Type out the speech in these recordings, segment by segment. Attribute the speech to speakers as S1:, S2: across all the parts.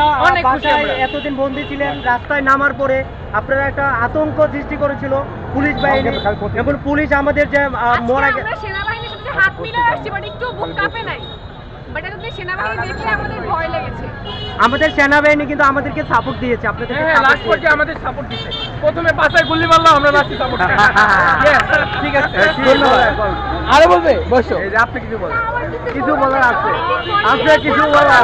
S1: আপনারা এতদিন বন্দী ছিলেন, রাস্তায় নামার পরে আপনারা একটা আতঙ্ক সৃষ্টি করেছিল পুলিশ বাহিনী এবং পুলিশ আমাদের যে মরা
S2: সেনাবাহিনীর সাথে হাত মিলিয়ে আসছি, বাট একটু বুক কাঁপে নাই। বাট এতদিন সেনাবাহিনী দেখে আমাদের ভয় লেগেছে।
S1: আমাদের সেনাবাহিনী কিন্তু আমাদেরকে সাপোর্ট দিয়েছে, আপনাদেরকে
S3: লাস্ট পর্যায়ে আমাদের সাপোর্ট দিয়েছে। প্রথমে পাশায় গুলি মারলাম, আমরা লাস্টে সাপোর্ট ঠিক আছে, ধন্যবাদ। আরে বলবে বসো, এই যে আপনি কিছু বলেন, কিছু বলার আছে, আপনি কিছু বলার,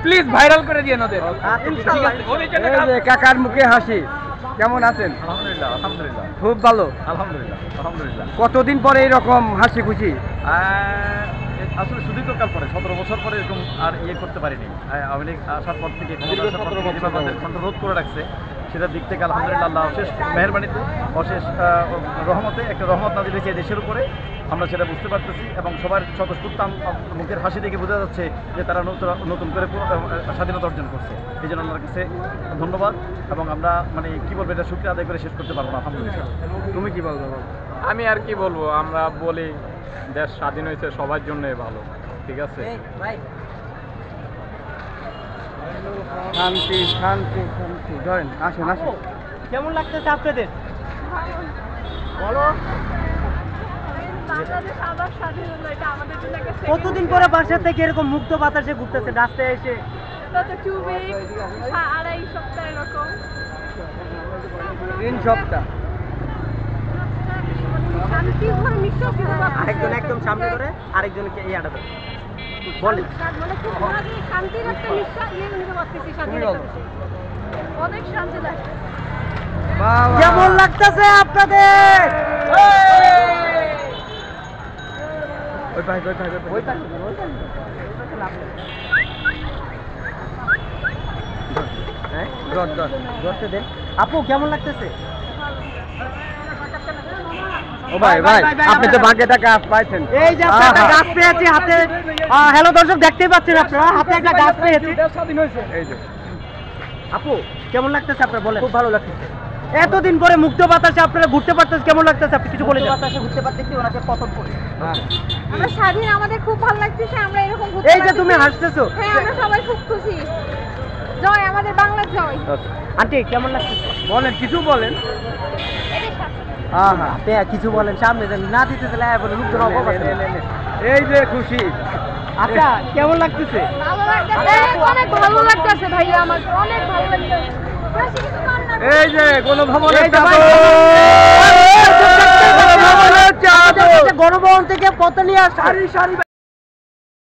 S3: প্লিজ ভাইরাল করে দিয়ে ওদের। ঠিক আছে, এই যে কাকার মুখে হাসি, কেমন আছেন?
S4: আলহামদুলিল্লাহ, আলহামদুলিল্লাহ,
S3: খুব ভালো,
S4: আলহামদুলিল্লাহ, আলহামদুলিল্লাহ।
S3: কতদিন পরে এরকম হাসি খুশি?
S4: আসলে সুদীর্ঘকাল পরে, 17 বছর পরে এরকম আর ইয়ে করতে পারিনি। আওয়ামী লীগ আসার পর থেকে আমাদের কণ্ঠরোধ করে রাখছে, সেটার দিক থেকে আলহামদুলিল্লাহ আল্লাহ অশেষ মেহেরবানিতে, অশেষ রহমতে, একটা রহমত নাজিল হয়েছে দেশের উপরে, আমরা সেটা বুঝতে পারতেছি। এবং সবার স্বতঃস্ফূর্ত মুখের হাসি দেখে বোঝা যাচ্ছে যে তারা নতুন করে স্বাধীনতা অর্জন করছে। এই জন্য আল্লাহর কাছে ধন্যবাদ। এবং আমরা মানে কি বলবো, এটা শুকরিয়া আদায় করে শেষ করতে পারবো না, আলহামদুলিল্লাহ।
S3: তুমি কি বলবো?
S5: আমি আর কি বলবো, আমরা বলি দেশ স্বাধীন হয়েছে সবার জন্যই ভালো, ঠিক আছে।
S3: শান্তি শান্তি শান্তি, ধরেন আসেন আসেন।
S1: কেমন লাগতেছে আপনাদের? বলো। কতদিন পরে বাসা থেকে এরকম মুক্ত বাতাসে ঘুরতেছে রাস্তায় এসে?
S2: 2 সপ্তাহ এরকম,
S3: 3 সপ্তাহ।
S1: আরেকজন একদম সামনে করে, আরেকজনকে এই আড়াবে বলেন।
S2: শান্তির একটা নিঃশ্বাস নিতে পারতেছি, অনেক শান্তি লাগছে।
S1: কেমন লাগতেছে আপনাদের? আপু কেমন লাগতেছে?
S3: ও ভাই ভাই, আপনি তো ভাগ্যে টাকা পাইছেন।
S1: এই যে আপনি একটা গাছ পেয়েছি হাতে। হ্যালো দর্শক, দেখতেই পাচ্ছেন আপনারা, হাতে একটা গাছ পেয়েছি।
S3: স্বাধীন হয়েছে। এই যে
S1: আপু কেমন লাগতেছে আপনার বলেন? খুব ভালো লাগতেছে। এতদিন পরে মুক্ত বাতাসে আপনারা ঘুরতে পারতেছেন, কেমন লাগতেছে? আপনি কিছু বলে বাতাসে ঘুরতে পারতেছি, ওনাকে পছন্দ করি।
S2: আমরা স্বাধীন, আমাদের খুব ভালো লাগতেছে, আমরা এরকম ঘুরতে।
S1: এই যে তুমি হাসতেছো।
S2: হ্যাঁ, আমরা সবাই খুব খুশি। জয় আমাদের বাংলার জয়।
S1: আন্টি কেমন লাগতেছে?
S3: বলেন, কিছু বলেন।
S1: কিছু বলেন, সামনে না দিতে
S3: এই যে খুশি।
S1: আচ্ছা কেমন লাগতেছে?
S2: ভালো লাগতেছে, অনেক ভালো লাগতেছে ভাইয়া, আমার অনেক ভালো লাগতেছে।
S3: এই যে
S1: গণভবন থেকে পথ নিয়ে সারি সারি